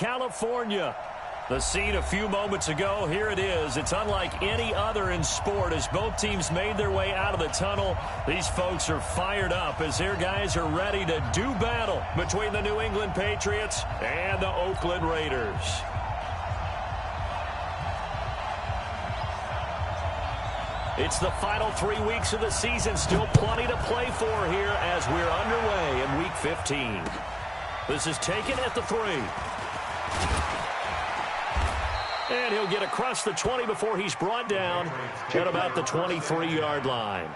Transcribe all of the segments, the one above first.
California. The scene a few moments ago, here it is. It's unlike any other in sport as both teams made their way out of the tunnel. These folks are fired up as their guys are ready to do battle between the New England Patriots and the Oakland Raiders. It's the final 3 weeks of the season. Still plenty to play for here as we're underway in Week 15. This is taken at the 3. And he'll get across the 20 before he's brought down at about the 23-yard line.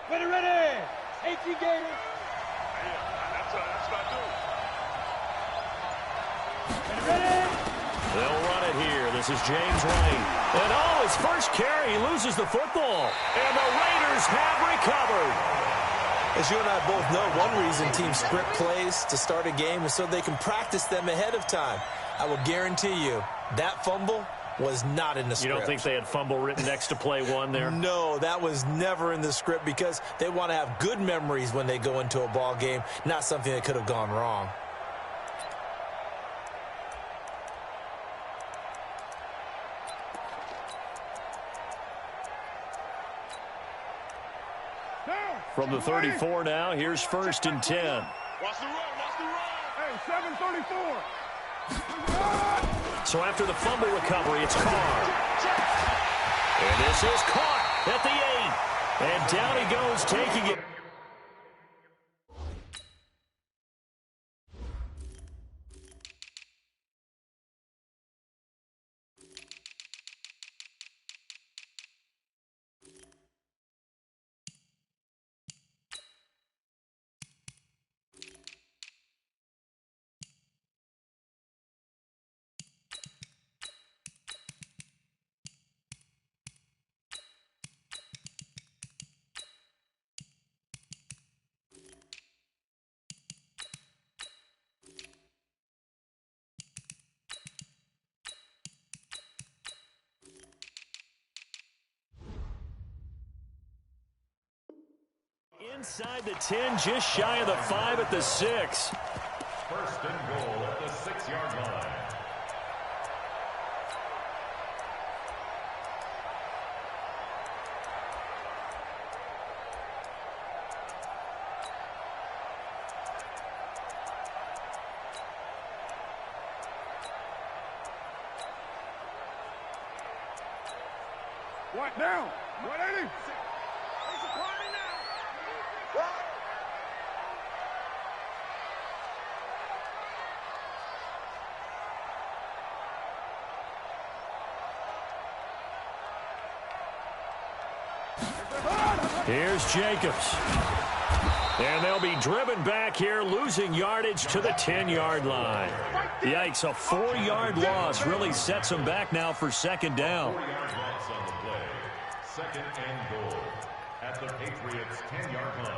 Ready. Safety Gator. That's what I do. Ready. They'll run it here. This is James Wayne. And his first carry, he loses the football. And the Raiders have recovered. As you and I both know, one reason teams script plays to start a game is so they can practice them ahead of time. I will guarantee you that fumble was not in the script. You don't think they had fumble written next to play one there? No, that was never in the script because they want to have good memories when they go into a ball game, not something that could have gone wrong. From the 34 now, here's 1st and 10. Watch the run. Hey, 734. So after the fumble recovery, it's Carr. And this is caught at the 8. And down he goes, taking it. Inside the 10, just shy of the 5 at the 6. 1st and goal at the 6-yard line. What down? 180. Here's Jacobs. And they'll be driven back here, losing yardage to the 10-yard line. Yikes, a 4-yard loss really sets them back now for 2nd down. 4-yard loss on the play. 2nd and goal at the Patriots' 10-yard line.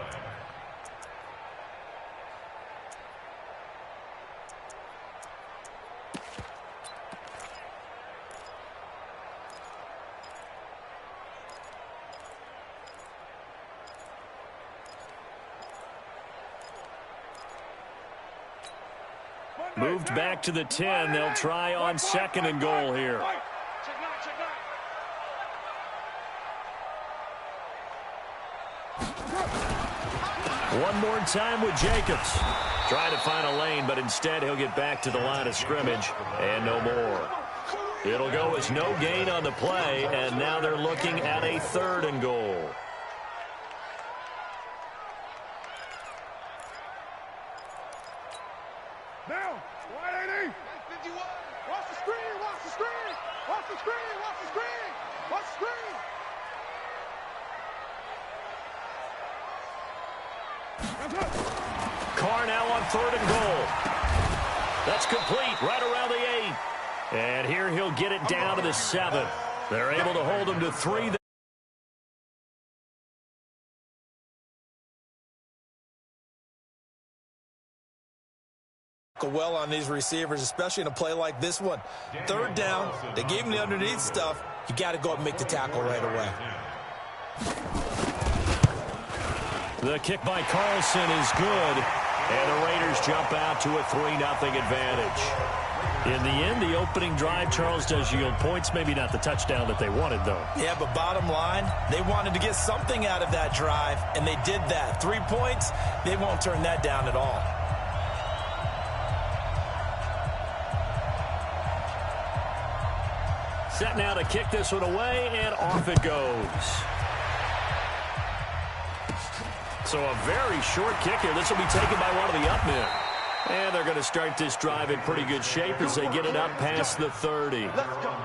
Moved back to the 10. They'll try on 2nd and goal here. One more time with Jacobs. Trying to find a lane, but instead he'll get back to the line of scrimmage and no more. It'll go as no gain on the play, and now they're looking at a 3rd and goal. Down. 180. 51. Watch the screen. Watch the screen. Watch the screen. Watch the screen. Watch the screen. Carr now on 3rd and goal. That's complete right around the 8. And here he'll get it down to the 7. They're able to hold him to 3. well on these receivers, especially in a play like this one. Third down, they gave him the underneath stuff. You got to go up and make the tackle right away. The kick by Carlson is good, and the Raiders jump out to a 3-0 advantage. In the end, the opening drive, Charles, does yield points. Maybe not the touchdown that they wanted, though. Yeah, but bottom line, they wanted to get something out of that drive, and they did that. 3 points, they won't turn that down at all. Set now to kick this one away, and off it goes. So a very short kick here. This will be taken by one of the up men. And they're going to start this drive in pretty good shape as they get it up past the 30. Let's go.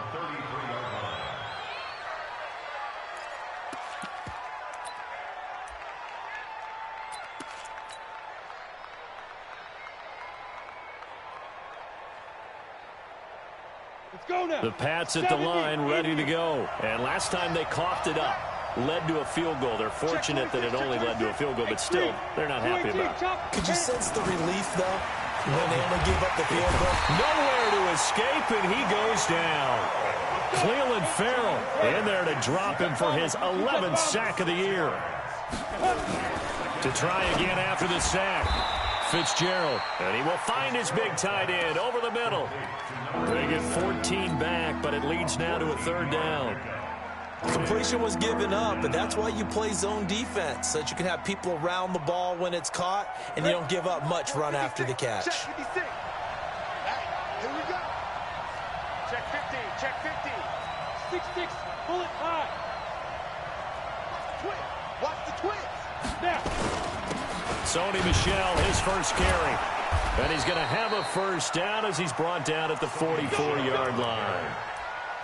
Let's go now. The Pats at the line, ready to go. And last time they coughed it up. Led to a field goal. They're fortunate that it only led to a field goal, but still, they're not happy about it. Could you sense the relief, though, when they only gave up the field goal? Nowhere to escape, and he goes down. Cleveland Farrell in there to drop him for his 11th sack of the year. To try again after the sack. Fitzgerald, and he will find his big tight end over the middle. They get 14 back, but it leads now to a 3rd down. Completion was given up, but that's why you play zone defense, so that you can have people around the ball when it's caught, and you don't give up much run after the catch. Check 56. Here we go. Check 15. Check 15. 6-6. Pull it high. Twin. Watch the twins. Now. Sony Michel, his first carry. And he's going to have a 1st down as he's brought down at the 44-yard line.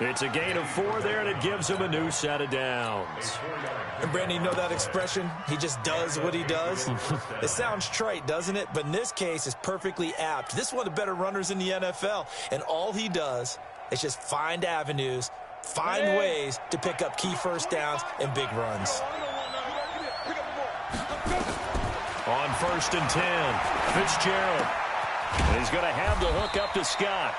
It's a gain of 4 there, and it gives him a new set of downs. And, Brandon, you know that expression? He just does what he does? It sounds trite, doesn't it? But in this case, it's perfectly apt. This is one of the better runners in the NFL, and all he does is just find avenues, find ways to pick up key 1st downs and big runs. On 1st and 10, Fitzgerald. And he's going to have the hook up to Scott.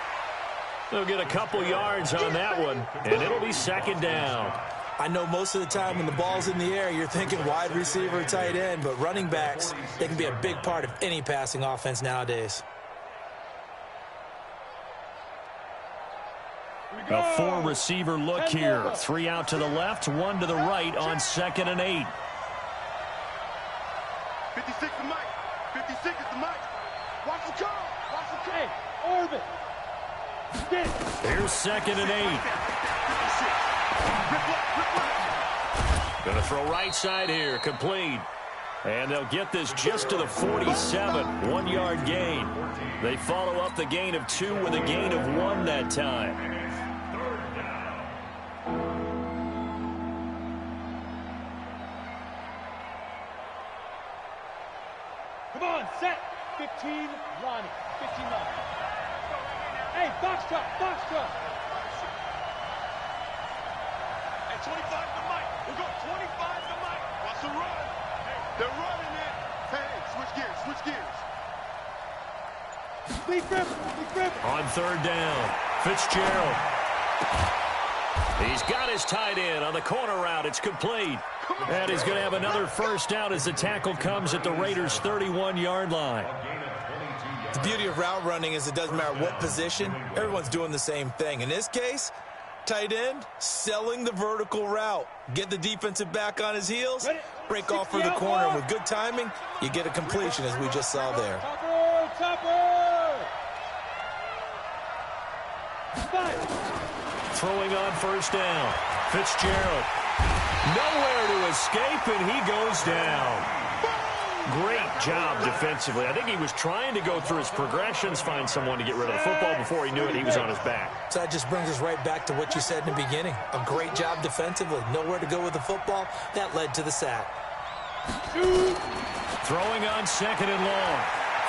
They'll get a couple yards on that one, and it'll be 2nd down. I know most of the time when the ball's in the air, you're thinking wide receiver, tight end, but running backs, they can be a big part of any passing offense nowadays. A 4-receiver look here. 3 out to the left, 1 to the right on 2nd and 8. 56 the mic. 56 is the mic. Watch the call. Watch the call. Hey, orbit. Here's 2nd and 8. Going to throw right side here, complete. And they'll get this just to the 47, 1-yard gain. They follow up the gain of 2 with a gain of 1 that time. Come on, set. 15, Lonnie. 15, Lonnie. Hey, box truck, box truck. Hey, 25 to Mike. We'll go 25 to Mike. Watch the run. Hey, they're running it. Hey, switch gears, switch gears. Big grip, big grip. On 3rd down, Fitzgerald. He's got his tight end on the corner route. It's complete. And he's going to have another 1st down as the tackle comes at the Raiders' 31-yard line. The beauty of route running is it doesn't matter what position. Everyone's doing the same thing. In this case, tight end, selling the vertical route. Get the defensive back on his heels, break off for the corner. And with good timing, you get a completion, as we just saw there. Throwing on 1st down. Fitzgerald. Nowhere to escape, and he goes down. Great job defensively. I think he was trying to go through his progressions, find someone to get rid of the football. Before he knew it, he was on his back. So that just brings us right back to what you said in the beginning. A great job defensively. Nowhere to go with the football. That led to the sack. Throwing on 2nd and long.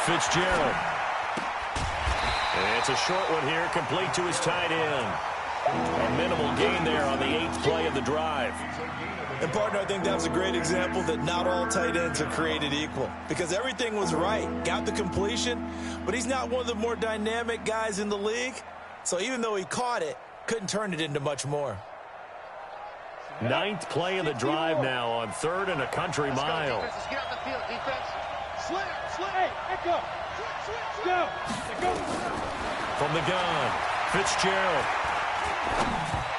Fitzgerald. And it's a short one here, complete to his tight end. A minimal gain there on the 8th play of the drive. And, partner, I think that was a great example that not all tight ends are created equal, because everything was right. Got the completion, but he's not one of the more dynamic guys in the league. So even though he caught it, couldn't turn it into much more. 9th play of the drive now on 3rd and a country mile. Let's get out the field, defense. Slam. Hey, go. Switch. Go. From the gun, Fitzgerald.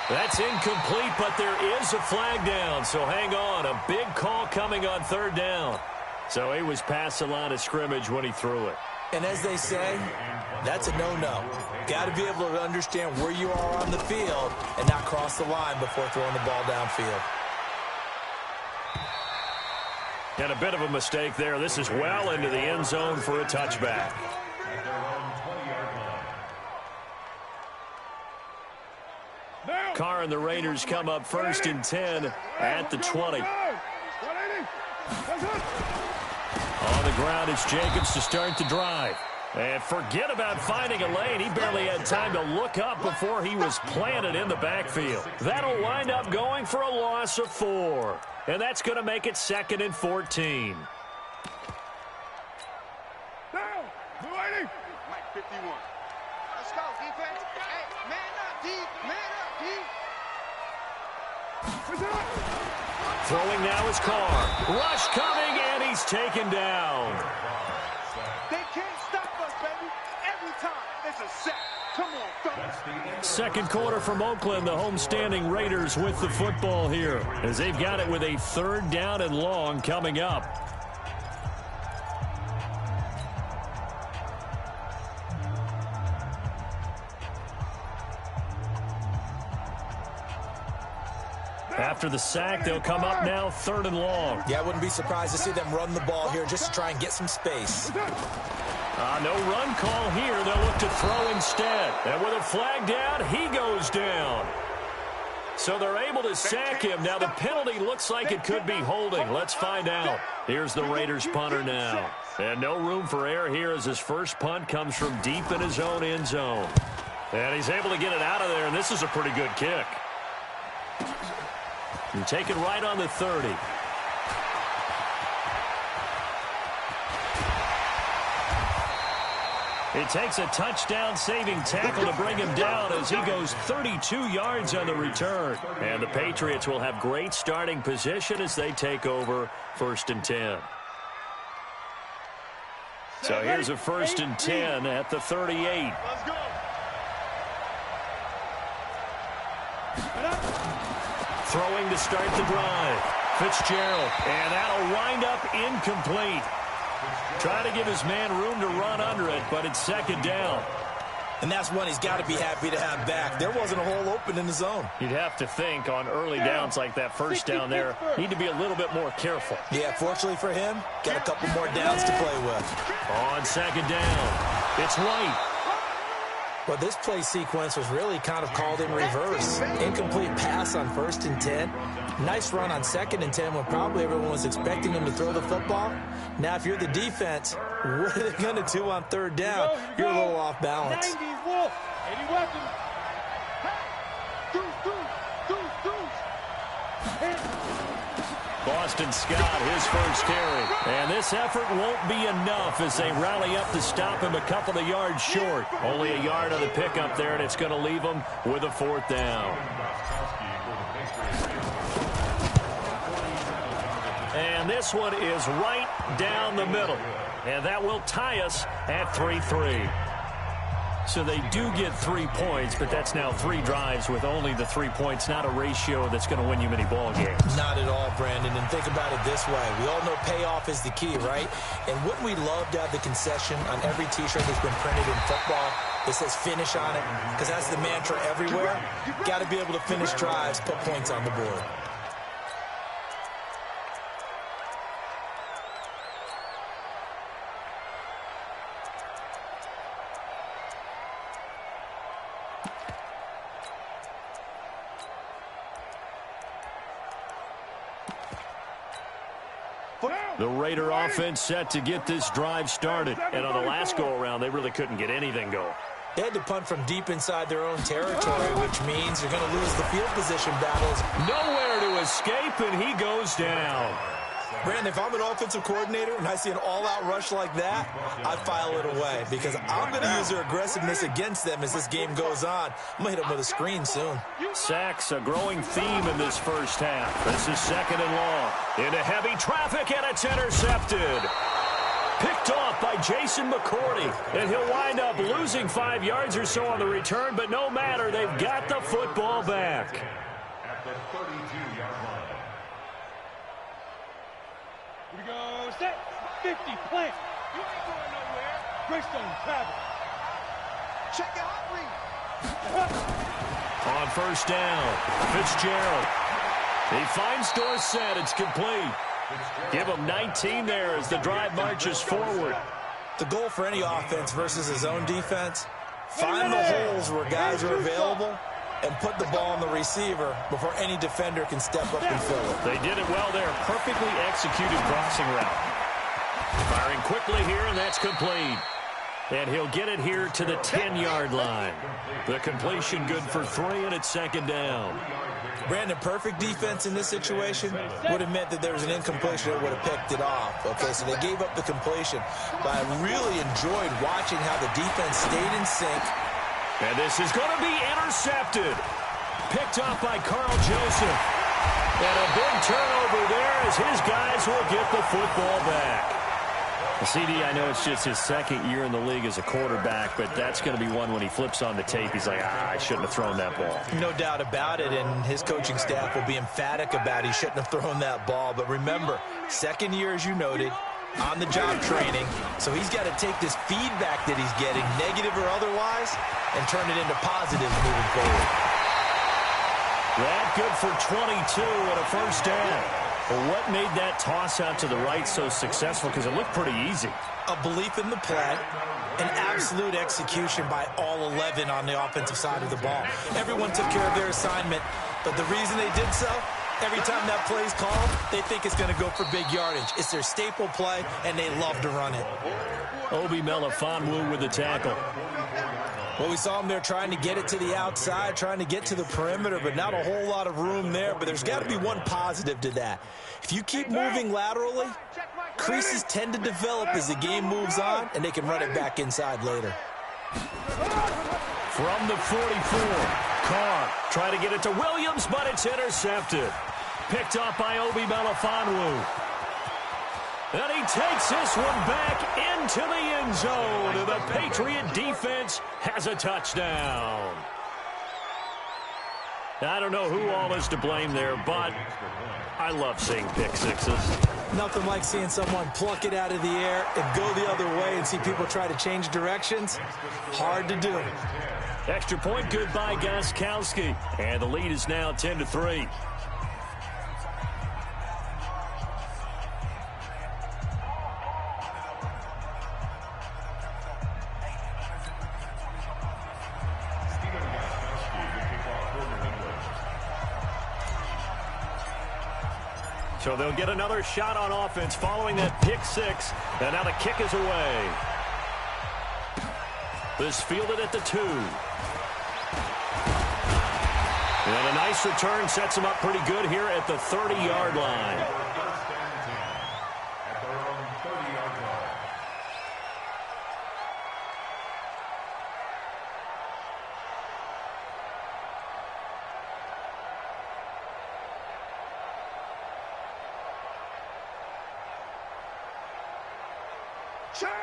That's incomplete, but there is a flag down, so hang on. A big call coming on 3rd down. So he was past the line of scrimmage when he threw it. And as they say, that's a no-no. Got to be able to understand where you are on the field and not cross the line before throwing the ball downfield. And a bit of a mistake there. This is well into the end zone for a touchback. Carr and the Raiders come up 1st and 10 at the 20. On the ground, it's Jacobs to start the drive. And forget about finding a lane. He barely had time to look up before he was planted in the backfield. That'll wind up going for a loss of 4. And that's going to make it 2nd and 14. Down. Mike 51. Let's go, defense. Hey, man up, D. Man up, D. Throwing now is Carr. Rush coming, and he's taken down. They can't stop us, baby. Every time it's a sack. Come on, fellas. 2nd quarter from Oakland. The homestanding Raiders with the football here as they've got it with a 3rd down and long coming up. After the sack, they'll come up now 3rd and long. Yeah, I wouldn't be surprised to see them run the ball here just to try and get some space. No run call here. They'll look to throw instead. And with a flag down, he goes down. So they're able to sack him. Now the penalty looks like it could be holding. Let's find out. Here's the Raiders punter now. And no room for error here as his first punt comes from deep in his own end zone. And he's able to get it out of there, and this is a pretty good kick. And take it right on the 30. It takes a touchdown-saving tackle to bring him down as he goes 32 yards on the return. And the Patriots will have great starting position as they take over 1st and 10. So here's a 1st and 10 at the 38. Let's go. Throwing to start the drive. Fitzgerald, and that'll wind up incomplete. Trying to give his man room to run under it, but it's 2nd down. And that's one he's got to be happy to have back. There wasn't a hole open in the zone. You'd have to think on early downs like that 1st down there, need to be a little bit more careful. Yeah, fortunately for him, got a couple more downs to play with. On 2nd down, it's White. But this play sequence was really kind of called in reverse. Incomplete pass on 1st and 10. Nice run on 2nd and 10 when probably everyone was expecting him to throw the football. Now, if you're the defense, what are they going to do on 3rd down? You're a little off balance. 90s Wolf. 80 weapons. Boston Scott, his first carry. And this effort won't be enough as they rally up to stop him a couple of yards short. Only a yard on the pickup there, and it's going to leave him with a 4th down. And this one is right down the middle. And that will tie us at 3-3. So they do get 3 points, but that's now 3 drives with only the 3 points, not a ratio that's going to win you many ball games. Not at all, Brandon. And think about it this way. We all know payoff is the key, right? And wouldn't we love to have the concession on every T-shirt that's been printed in football that says finish on it? Because that's the mantra everywhere. Got to be able to finish drives, put points on the board. The Raider offense set to get this drive started. And on the last go-around, they really couldn't get anything going. They had to punt from deep inside their own territory, which means they're going to lose the field position battles. Nowhere to escape, and he goes down. Brandon, if I'm an offensive coordinator and I see an all-out rush like that, I file it away because I'm going to use their aggressiveness against them as this game goes on. I'm going to hit them with a screen soon. Sacks, a growing theme in this first half. This is 2nd and long. Into heavy traffic, and it's intercepted. Picked off by Jason McCourty, and he'll wind up losing 5 yards or so on the return, but no matter, they've got the football back. At the 32-yard line. Here we go, set, 50, plant. You ain't going nowhere. Greystone, travel. Check out, read. On first down, Fitzgerald. He finds Dorsett. It's complete. Give him 19 there as the drive marches forward. The goal for any offense versus his own defense, find the holes where guys are available and put the ball on the receiver before any defender can step up and fill it. They did it well there. Perfectly executed crossing route. Firing quickly here, and that's complete. And he'll get it here to the 10-yard line. The completion good for 3, and it's 2nd down. Brandon, perfect defense in this situation would have meant that there was an incompletion that would have picked it off. Okay, so they gave up the completion. But I really enjoyed watching how the defense stayed in sync. And this is going to be intercepted. Picked off by Carl Joseph. And a big turnover there as his guys will get the football back. CD, I know it's just his 2nd year in the league as a quarterback, but that's going to be one when he flips on the tape. He's like, I shouldn't have thrown that ball. No doubt about it, and his coaching staff will be emphatic about he shouldn't have thrown that ball. But remember, 2nd year, as you noted, on-the-job training, so he's got to take this feedback that he's getting, negative or otherwise, and turn it into positives moving forward. That good for 22 and a first down. Well, what made that toss out to the right so successful? Because it looked pretty easy. A belief in the play, an absolute execution by all 11 on the offensive side of the ball. Everyone took care of their assignment, but the reason they did so, every time that play's called, they think it's going to go for big yardage. It's their staple play, and they love to run it. Obi Melifonwu with the tackle. Well, we saw him there trying to get it to the outside, trying to get to the perimeter, but not a whole lot of room there. But there's got to be one positive to that. If you keep moving laterally, creases tend to develop as the game moves on, and they can run it back inside later. From the 44, Carr trying to get it to Williams, but it's intercepted. Picked up by Obi Melifonwu. And he takes this one back into the end zone. And the Patriot defense has a touchdown. I don't know who all is to blame there, but I love seeing pick sixes. Nothing like seeing someone pluck it out of the air and go the other way and see people try to change directions. Hard to do. Extra point good by Gostkowski. And the lead is now 10-3. So they'll get another shot on offense following that pick six. And now the kick is away. This fielded at the 2. And a nice return sets him up pretty good here at the 30-yard line.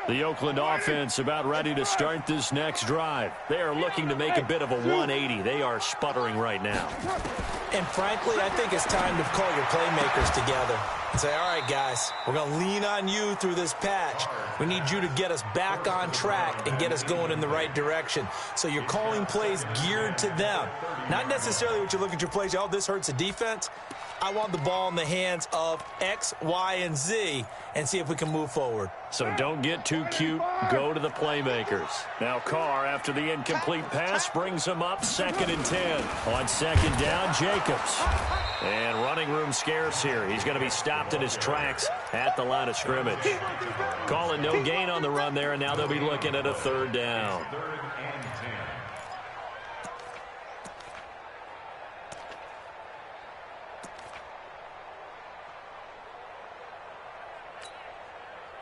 The Oakland offense about ready to start this next drive. They are looking to make a bit of a 180. They are sputtering right now. And frankly, I think it's time to call your playmakers together and say, all right, guys, we're going to lean on you through this patch. We need you to get us back on track and get us going in the right direction. So you're calling plays geared to them. Not necessarily what you look at your plays, oh, this hurts the defense. I want the ball in the hands of X, Y, and Z and see if we can move forward. So don't get too cute. Go to the playmakers. Now Carr, after the incomplete pass, brings him up 2nd and 10. On 2nd down, Jacobs. And running room scarce here. He's going to be stopped in his tracks at the line of scrimmage. Calling no gain on the run there, and now they'll be looking at a 3rd down.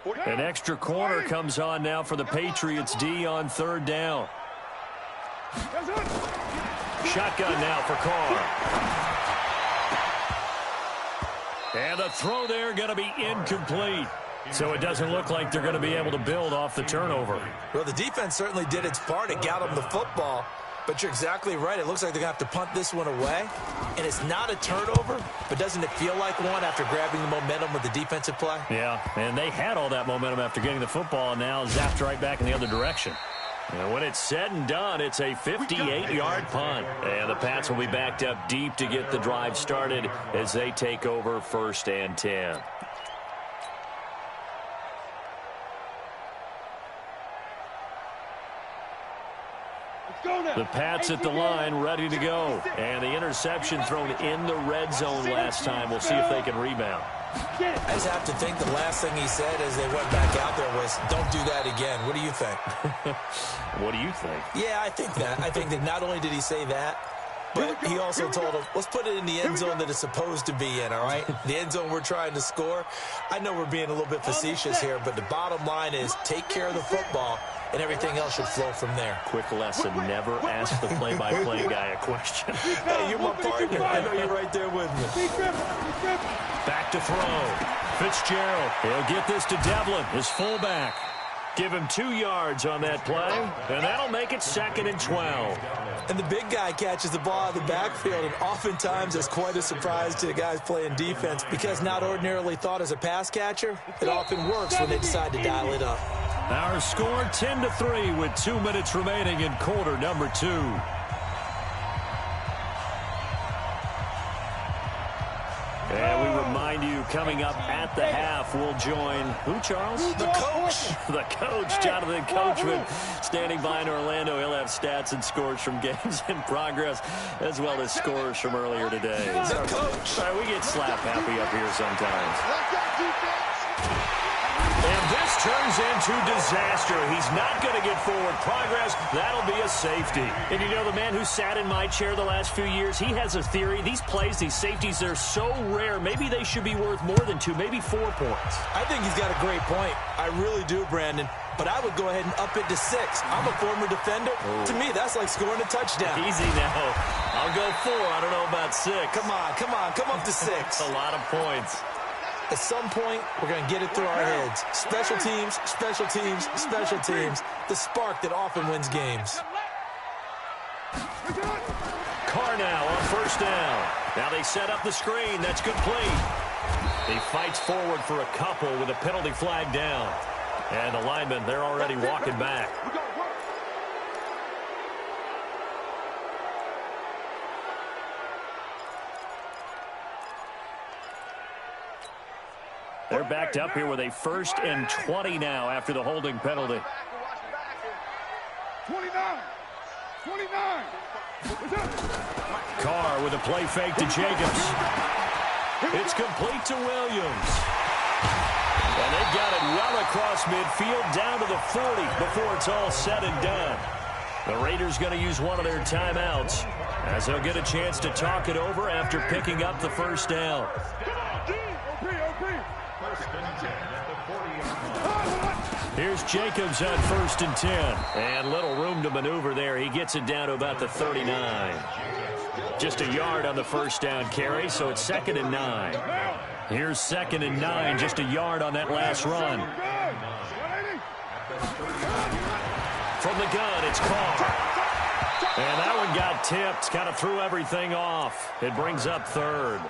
An extra corner comes on now for the Patriots D on third down. Shotgun now for Carr. And the throw there going to be incomplete. So it doesn't look like they're going to be able to build off the turnover. Well, the defense certainly did its part. It got them the football. But you're exactly right. It looks like they're going to have to punt this one away. And it's not a turnover, but doesn't it feel like one after grabbing the momentum with the defensive play? Yeah, and they had all that momentum after getting the football, and now zapped right back in the other direction. And when it's said and done, it's a 58-yard punt. And the Pats will be backed up deep to get the drive started as they take over 1st and 10. The Pats at the line, ready to go. And the interception thrown in the red zone last time. We'll see if they can rebound. I just have to think the last thing he said as they went back out there was, don't do that again. What do you think? What do you think? Yeah, I think that. I think that not only did he say that, but he also told him, let's put it in the end zone that it's supposed to be in, all right? The end zone we're trying to score. I know we're being a little bit facetious here, but the bottom line is take care of the football, and everything else should flow from there. Quick lesson, never ask the play-by-play guy a question. Hey, you're my partner. I know you're right there with me. Back to throw. Fitzgerald. He'll get this to Devlin, his fullback. Give him 2 yards on that play, and that'll make it 2nd and 12. And the big guy catches the ball out of the backfield, and oftentimes it's quite a surprise to the guys playing defense because not ordinarily thought as a pass catcher, it often works when they decide to dial it up. Our score 10-3 with 2 minutes remaining in quarter number 2. And we remind you, coming up at the half, we'll join who, Charles? The coach. The coach, Jonathan Coachman, standing by in Orlando. He'll have stats and scores from games in progress, as well as scores from earlier today. The coach. Sorry, we get slap happy up here sometimes. And this turns into disaster. He's not going to get forward progress. That'll be a safety. And you know, the man who sat in my chair the last few years, he has a theory. These plays, these safeties, they're so rare. Maybe they should be worth more than 2, maybe 4 points. I think he's got a great point. I really do, Brandon. But I would go ahead and up it to 6. I'm a former defender. Ooh. To me, that's like scoring a touchdown. Easy now. I'll go 4. I don't know about 6. Come on. Come up to 6. That's a lot of points. At some point, we're going to get it through our heads. Special teams, special teams, special teams. The spark that often wins games. Carr now on 1st down. Now they set up the screen. That's complete. He fights forward for a couple with a penalty flag down. And the linemen, they're already walking back. They're backed up here with a 1st and 20 now after the holding penalty. 29. Carr with a play fake to Jacobs. It's complete to Williams. And they've got it well across midfield down to the 40 before it's all said and done. The Raiders going to use one of their timeouts as they'll get a chance to talk it over after picking up the 1st down. Here's Jacobs on 1st and 10. And little room to maneuver there. He gets it down to about the 39. Just a yard on the 1st down carry, so it's 2nd and 9. Here's 2nd and 9, just a yard on that last run. From the gun, it's Carr. And that one got tipped, kind of threw everything off. It brings up 3rd.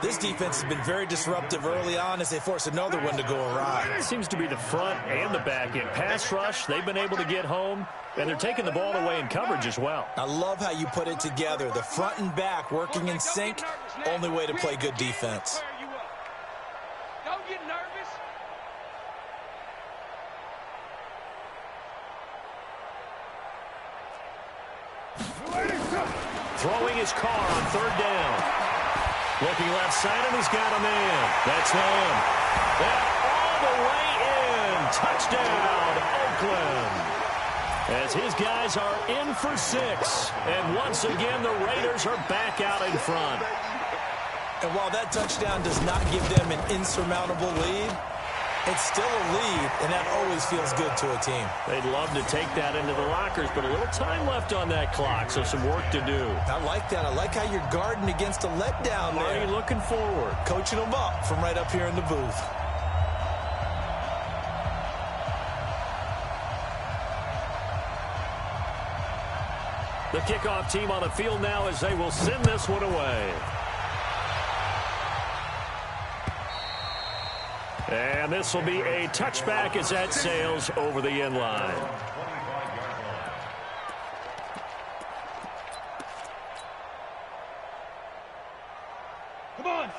This defense has been very disruptive early on as they force another one to go awry. It seems to be the front and the back end. Pass rush, they've been able to get home, and they're taking the ball away in coverage as well. I love how you put it together. The front and back working in sync, only way to play good defense. Don't get nervous. Throwing his Carr on 3rd down. Looking left side, and he's got a man. That's him. And all the way in. Touchdown, Oakland. As his guys are in for 6. And once again, the Raiders are back out in front. And while that touchdown does not give them an insurmountable lead, It's still a lead, and that always feels good to a team. They'd love to take that into the lockers, but a little time left on that clock, so some work to do. I like that. I like how you're guarding against a letdown there. Already looking forward. Coaching them up from right up here in the booth. The kickoff team on the field now as they will send this one away. And this will be a touchback as that sails over the end line.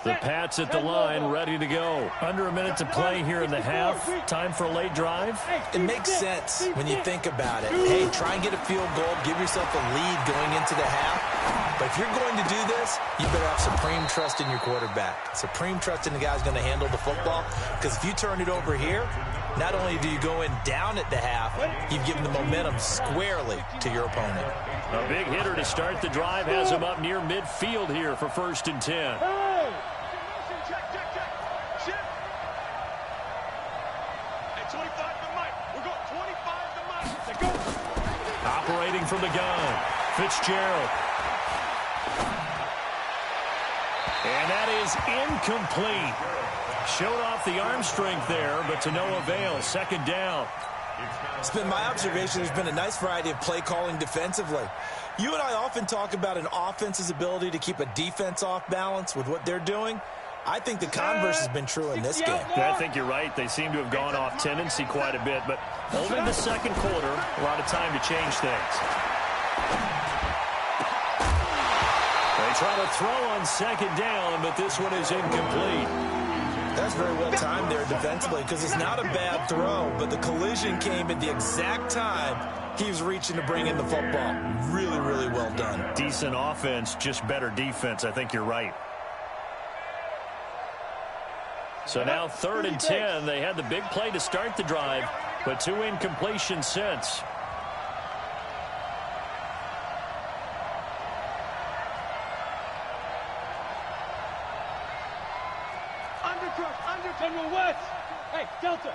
The Pats at the line, ready to go. Under a minute to play here in the half. Time for a late drive. It makes sense when you think about it. Hey, try and get a field goal. Give yourself a lead going into the half. But if you're going to do this, you better have supreme trust in your quarterback. Supreme trust in the guy who's going to handle the football. Because if you turn it over here, not only do you go in down at the half, you've given the momentum squarely to your opponent. A big hitter to start the drive has him up near midfield here for 1st and 10. Operating from the gun, Fitzgerald. And that is incomplete. Showed off the arm strength there, but to no avail. 2nd down. It's been my observation there's been a nice variety of play calling defensively. You and I often talk about an offense's ability to keep a defense off balance with what they're doing. I think the converse has been true in this game. Yeah, I think you're right. They seem to have gone off tendency quite a bit, but only the 2nd quarter, a lot of time to change things. They try to throw on 2nd down, but this one is incomplete. That's very well timed there defensively because it's not a bad throw, but the collision came at the exact time he was reaching to bring in the football. Really, really well done. Decent offense, just better defense. I think you're right. So now 3rd and 10. They had the big play to start the drive, but 2 incompletions since. General West. Hey, Delta.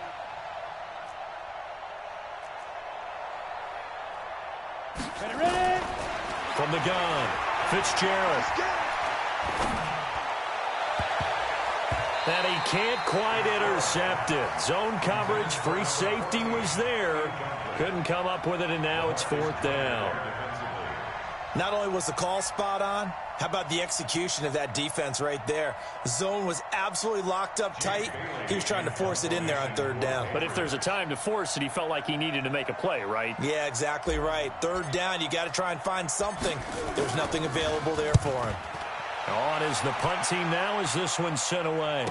Ready? From the gun, Fitzgerald. And he can't quite intercept it. Zone coverage, free safety was there. Couldn't come up with it, and now it's 4th down. Not only was the call spot on, how about the execution of that defense right there? Zone was absolutely locked up tight. He was trying to force it in there on 3rd down. But if there's a time to force it, he felt like he needed to make a play, right? Yeah, exactly right. 3rd down, you got to try and find something. There's nothing available there for him. On is the punt team now as this one's sent away.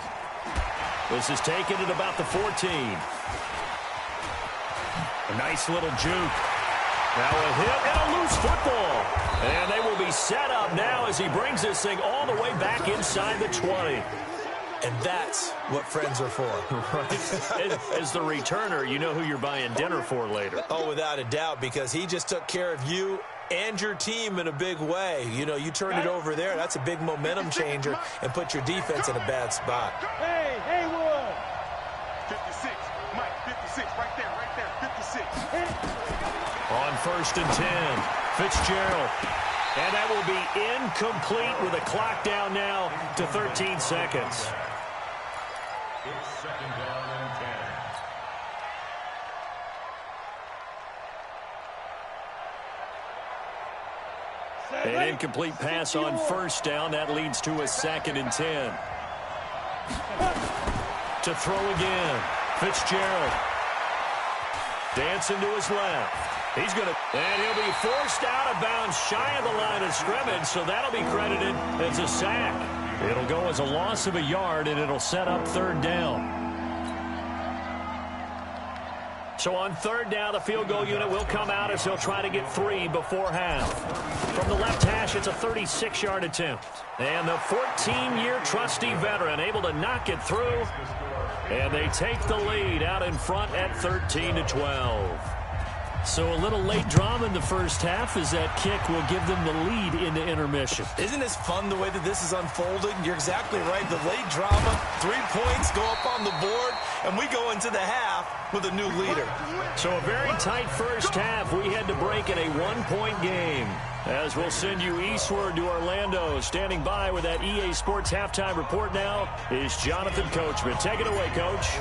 This is taken at about the 14. A nice little juke. Now a hit and a loose football. And they will be set up now as he brings this thing all the way back inside the 20. And that's what friends are for. Right. As the returner, you know who you're buying dinner for later. Oh, without a doubt, because he just took care of you and your team in a big way. You know, you turn it over there, that's a big momentum changer and put your defense in a bad spot. Hey, Haywood. 56, Mike, 56, right there, 56. On 1st and 10, Fitzgerald. And that will be incomplete with a clock down now to 13 seconds. It's 2nd down and 10. An incomplete pass on 1st down. That leads to a 2nd and 10. To throw again. Fitzgerald. Dancing to his left. He's going to, and he'll be forced out of bounds shy of the line of scrimmage, so that'll be credited as a sack. It'll go as a loss of a yard, and it'll set up 3rd down. So on 3rd down, the field goal unit will come out as they'll try to get 3 before half. From the left hash, it's a 36-yard attempt. And the 14-year trusty veteran able to knock it through. And they take the lead out in front at 13-12. So a little late drama in the first half as that kick will give them the lead into intermission. Isn't this fun the way that this is unfolding? You're exactly right. The late drama, 3 points go up on the board, and we go into the half with a new leader. So a very tight first half. We had to break in a 1-point game. As we'll send you eastward to Orlando. Standing by with that EA Sports halftime report now is Jonathan Coachman. Take it away, Coach.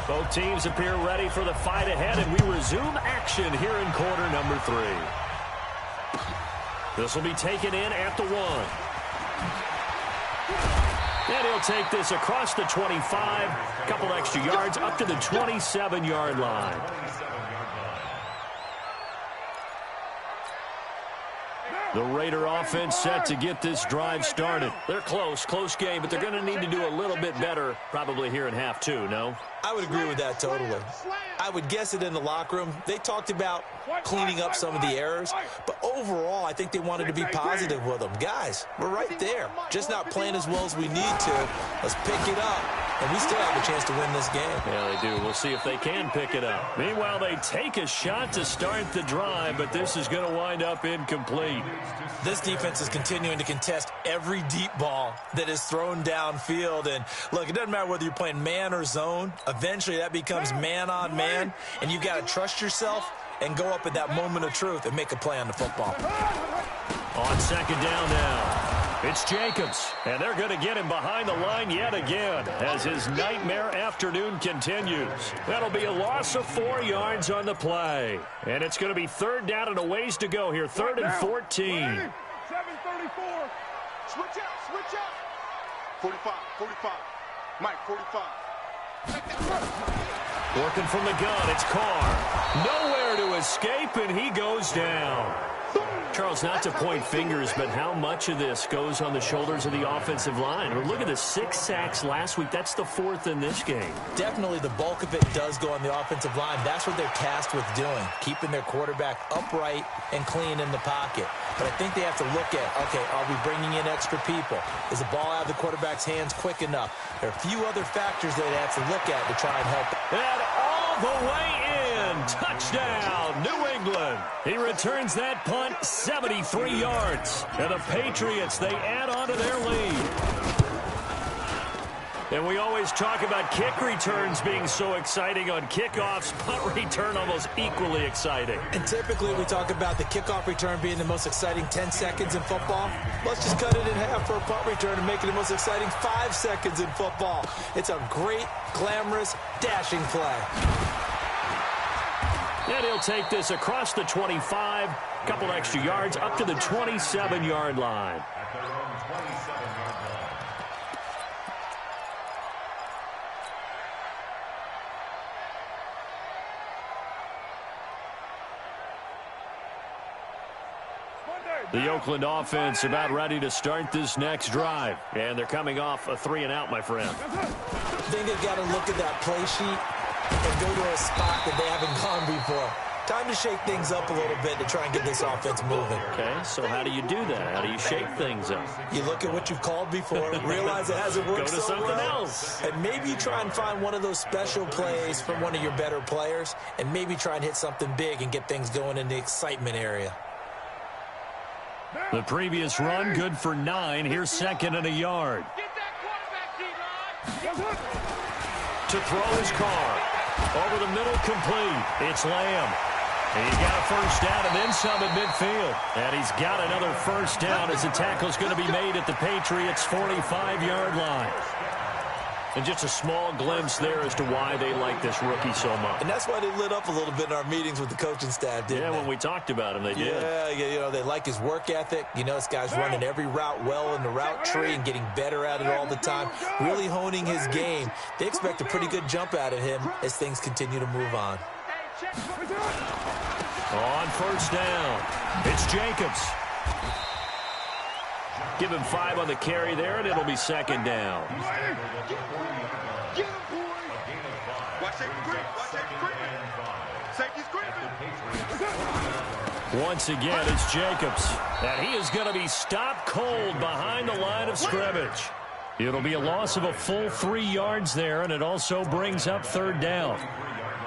Both teams appear ready for the fight ahead, and we resume action here in quarter number 3. This will be taken in at the 1. And he'll take this across the 25, a couple extra yards up to the 27-yard line. The Raider offense set to get this drive started. They're close game, but they're going to need to do a little bit better probably here in half 2, no? I would agree with that totally. I would guess it in the locker room. They talked about cleaning up some of the errors, but overall, I think they wanted to be positive with them. Guys, we're right there. Just not playing as well as we need to. Let's pick it up, and we still have a chance to win this game. Yeah, they do. We'll see if they can pick it up. Meanwhile, they take a shot to start the drive, but this is going to wind up incomplete. This defense is continuing to contest every deep ball that is thrown downfield. And, look, it doesn't matter whether you're playing man or zone. Eventually, that becomes man-on-man, and you've got to trust yourself and go up at that moment of truth and make a play on the football. On second down now, it's Jacobs, and they're going to get him behind the line yet again as his nightmare afternoon continues. That'll be a loss of 4 yards on the play, and it's going to be third down and a ways to go here, 3rd and 14. 7:34. Switch out. 45. Mike, 45. Working from the gun, it's Carr. Nowhere to escape, and he goes down. Charles, not to point fingers, but how much of this goes on the shoulders of the offensive line? Look at the 6 sacks last week. That's the 4th in this game. Definitely the bulk of it does go on the offensive line. That's what they're tasked with doing, keeping their quarterback upright and clean in the pocket. But I think they have to look at, okay, are we bringing in extra people? Is the ball out of the quarterback's hands quick enough? There are a few other factors that they have to look at to try and help. And all the way in. Touchdown, New England. He returns that punt 73 yards. And the Patriots, they add on to their lead. And we always talk about kick returns being so exciting on kickoffs. Punt return almost equally exciting. And typically we talk about the kickoff return being the most exciting 10 seconds in football. Let's just cut it in half for a punt return and make it the most exciting 5 seconds in football. It's a great, glamorous, dashing play. And he'll take this across the 25, a couple extra yards up to the 27-yard line. The Oakland offense about ready to start this next drive. And they're coming off a 3-and-out, my friend. I think they've got to look at that play sheet and go to a spot that they haven't gone before. Time to shake things up a little bit to try and get this offense moving. Okay, so how do you do that? How do you shake things up? You look at what you've called before, realize it hasn't worked Go to so something well, else. and maybe try and find one of those special plays from one of your better players, and maybe try and hit something big and get things going in the excitement area. The previous run, good for 9. Here's 2nd and a yard. Get that quarterback, D-line. To throw his Carr. Over the middle, complete. It's Lamb. And he's got a first down and then some at midfield. And he's got another first down as the tackle's going to be made at the Patriots' 45-yard line. And just a small glimpse there as to why they like this rookie so much. And that's why they lit up a little bit in our meetings with the coaching staff, didn't they? Yeah, when we talked about him, they did. Yeah, you know, they like his work ethic. You know, this guy's running every route well in the route tree and getting better at it all the time, really honing his game. They expect a pretty good jump out of him as things continue to move on. On first down, it's Jacobs. Give him 5 on the carry there, and it'll be 2nd down. Get him, boy. Watch that grip. Safety's gripping. Once again, it's Jacobs. And he is going to be stopped cold behind the line of scrimmage. It'll be a loss of a full 3 yards there, and it also brings up 3rd down.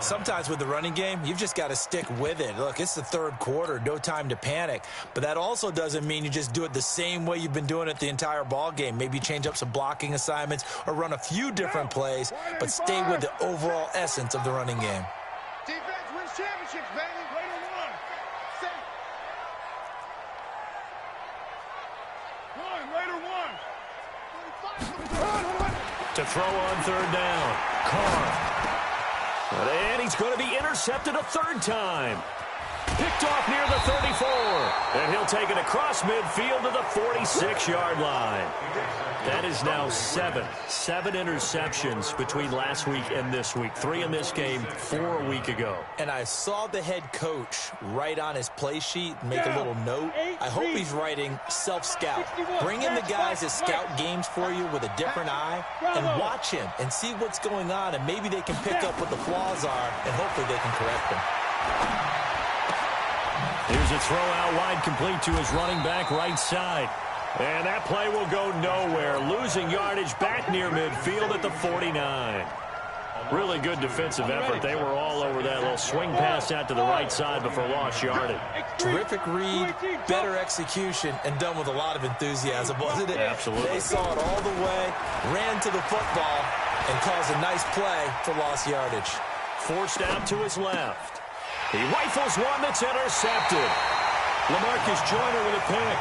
Sometimes with the running game, you've just got to stick with it. Look, it's the third quarter, no time to panic. But that also doesn't mean you just do it the same way you've been doing it the entire ball game. Maybe change up some blocking assignments or run a few different plays, but stay with the overall essence of the running game. Defense wins championships, baby. Later one. Safe. Later one. To throw on third down. Carr. And he's going to be intercepted a third time. Picked off near the 34. And he'll take it across midfield to the 46-yard line. That is now seven interceptions between last week and this week. 3 in this game, 4 a week ago. And I saw the head coach write on his play sheet and make a little note. I hope he's writing self-scout. Bring in the guys that scout games for you with a different eye and watch him and see what's going on, and maybe they can pick up what the flaws are, and hopefully they can correct them. Here's a throw out wide, complete to his running back right side. And that play will go nowhere. Losing yardage back near midfield at the 49. Really good defensive effort. They were all over that little swing pass out to the right side before lost yardage. Terrific read, better execution, and done with a lot of enthusiasm, wasn't it? Absolutely. They saw it all the way, ran to the football, and caused a nice play for lost yardage. Forced out to his left. He rifles one that's intercepted. LaMarcus Joyner with a pick.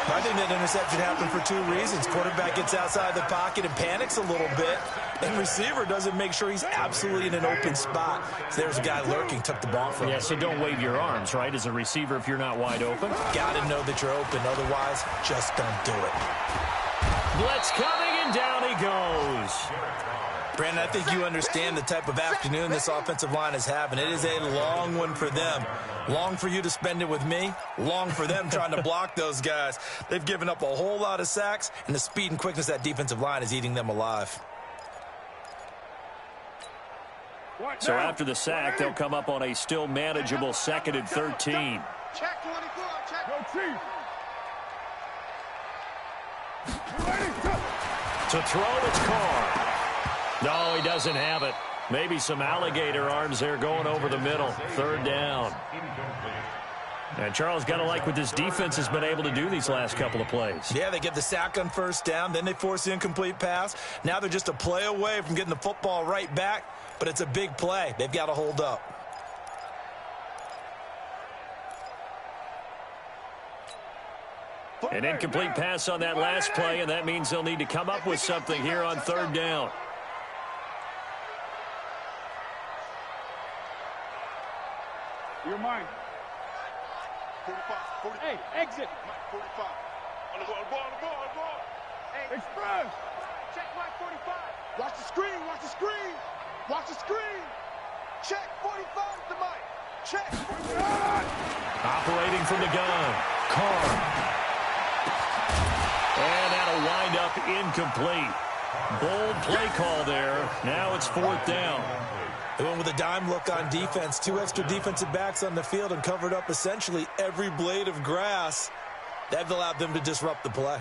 I think that interception happened for 2 reasons. Quarterback gets outside the pocket and panics a little bit, and receiver doesn't make sure he's absolutely in an open spot. So there's a guy lurking, took the ball from him. Yeah, so don't wave your arms, right, as a receiver if you're not wide open. Got to know that you're open. Otherwise, just don't do it. Blitz coming, and down he goes. Brandon, I think you understand the type of afternoon this offensive line is having. It is a long one for them. Long for you to spend it with me. Long for them trying to block those guys. They've given up a whole lot of sacks, and the speed and quickness of that defensive line is eating them alive. So after the sack, they'll come up on a still manageable 2nd and 13. Check 24. Check. Go Chief. To throw, it's Carr. No, he doesn't have it. Maybe some alligator arms there going over the middle. 3rd down. And Charles, got to like what this defense has been able to do these last couple of plays. Yeah, they get the sack on 1st down, then they force the incomplete pass. Now they're just a play away from getting the football right back, but it's a big play. They've got to hold up. An incomplete pass on that last play, and that means they'll need to come up with something here on 3rd down. You're mine. 45. Hey, exit. 45. On the ball. Hey, Express. check Mike 45. Watch the screen. Watch the screen. Watch the screen. Check 45 to Mike. Check. Operating from the gun. Carr. And that'll wind up incomplete. Bold play call there. Now it's 4th down. They went with a dime look on defense. 2 extra defensive backs on the field and covered up essentially every blade of grass. That allowed them to disrupt the play.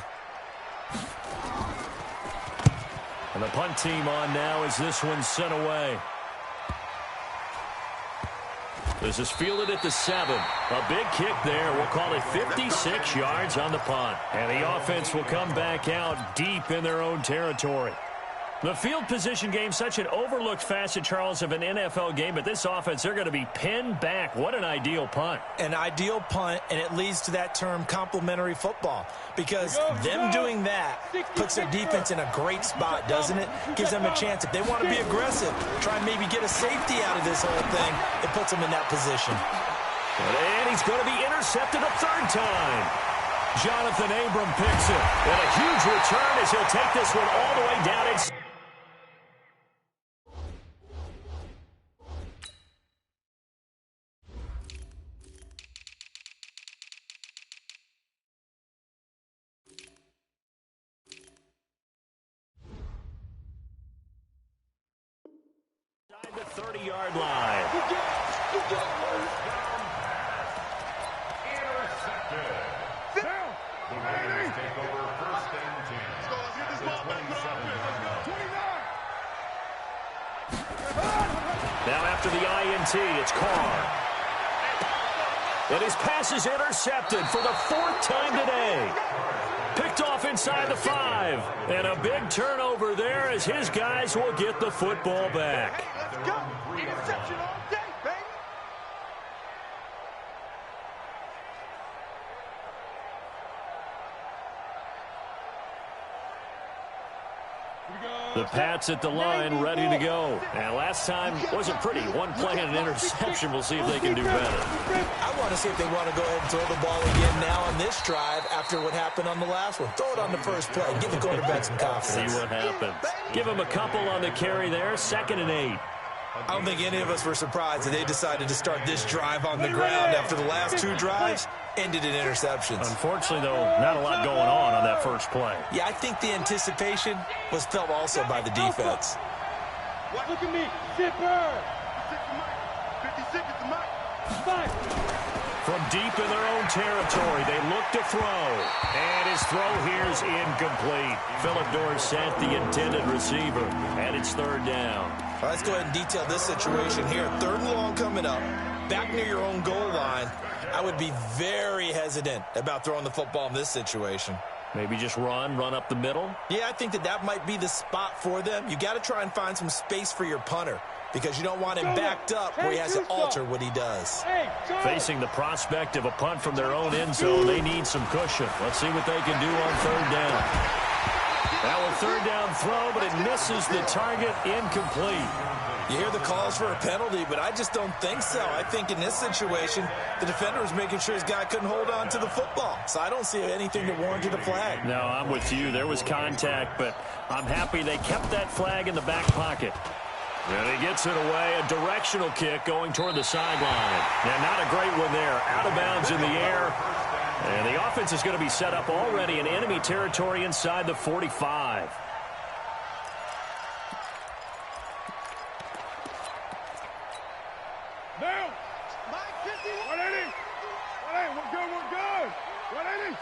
And the punt team on now as this one's sent away. This is fielded at the 7. A big kick there. We'll call it 56 yards on the punt. And the offense will come back out deep in their own territory. The field position game, such an overlooked facet, Charles, of an NFL game, but this offense, they're going to be pinned back. What an ideal punt. An ideal punt, and it leads to that term complementary football, because them doing that puts their defense in a great spot, doesn't it? Gives them a chance. If they want to be aggressive, try and maybe get a safety out of this whole thing, it puts them in that position. And he's going to be intercepted a 3rd time. Jonathan Abram picks it. And a huge return as he'll take this one all the way down. It's the 30-yard line. Intercepted. Down. The Raiders take over 1st and 10. Let's get this ball back. 27-yard line. 29. Now after the INT, it's Carr. And his pass is intercepted for the 4th time today. Picked off inside the 5. And a big turnover there as his guys will get the football back. Let's go. Interception all day, baby. The Pats at the line, ready to go. And last time wasn't pretty. One play and an interception. We'll see if they can do better. I want to see if they want to go ahead and throw the ball again now on this drive after what happened on the last one. Throw it on the first play. Give the quarterback some confidence. See what happens. Give him a couple on the carry there. 2nd and 8. I don't think any of us were surprised that they decided to start this drive on the ground after the last 2 drives ended in interceptions. Unfortunately, though, not a lot going on that first play. Yeah, I think the anticipation was felt also by the defense. Look at me. Zipper. 56 is the mic. From deep in their own territory, they look to throw. And his throw here is incomplete. Philip Dorsett, the intended receiver, and it's 3rd down. All right, let's go ahead and detail this situation here. 3rd and long coming up, back near your own goal line. I would be very hesitant about throwing the football in this situation. Maybe just run up the middle? Yeah, I think that might be the spot for them. You got to try and find some space for your punter because you don't want him backed up where he has to alter what he does. Facing the prospect of a punt from their own end zone, they need some cushion. Let's see what they can do on 3rd down. Now a 3rd down throw, but it misses the target, incomplete. You hear the calls for a penalty, but I just don't think so. I think in this situation, the defender was making sure his guy couldn't hold on to the football. So I don't see anything that warranted a flag. No, I'm with you. There was contact, but I'm happy they kept that flag in the back pocket. And he gets it away. A directional kick going toward the sideline. Now, not a great one there. Out of bounds in the air. And the offense is going to be set up already in enemy territory inside the 45. Down. 180. 180. We're good. 180.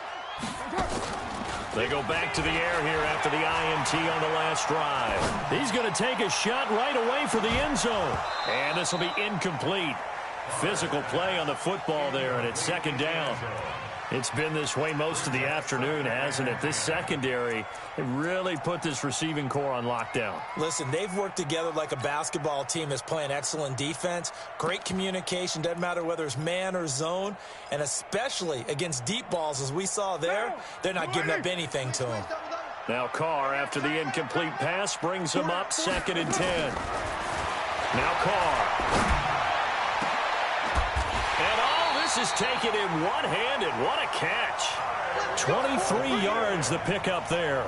They go back to the air here after the INT on the last drive. He's going to take a shot right away for the end zone. And this will be incomplete. Physical play on the football there, and it's 2nd down. It's been this way most of the afternoon, hasn't it? This secondary really put this receiving core on lockdown. Listen, they've worked together like a basketball team that's playing excellent defense. Great communication, doesn't matter whether it's man or zone. And especially against deep balls, as we saw there, they're not giving up anything to them. Now Carr, after the incomplete pass, brings him up 2nd and 10. Now Carr. This is taken in one-handed. What a catch. 23 yards the pickup there.